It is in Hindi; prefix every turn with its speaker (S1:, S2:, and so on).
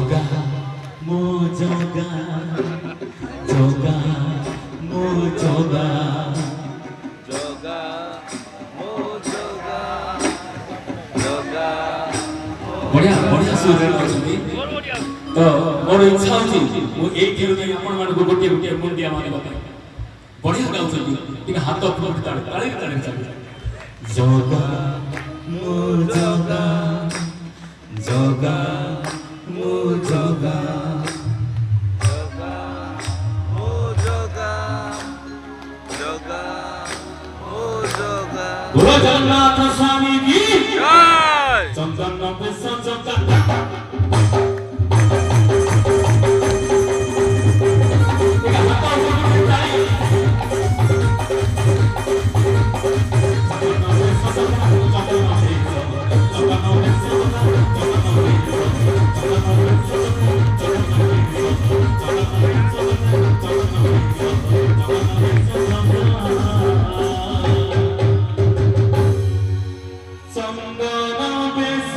S1: जोगा मो जोगा जोगा मो जोगा
S2: जोगा मो जोगा जोगा
S1: बढ़िया बढ़िया सुर गाउछन्ती तो मोर इच्छा अछि मु एक गीत में आपण मानको गोटे गोटे मुंडिया माने बताए बढ़िया गाउछन्ती टिके हाथ फ्लोट ताळे ताळे ताळे ताळे जोगा मो जोगा जोगा मो जोगा
S2: जोगा मो जोगा जोगा मो जोगा
S1: बोलो जगन्नाथ स्वामी की
S2: जय
S1: चंदन बेस जोगा चंदन बेस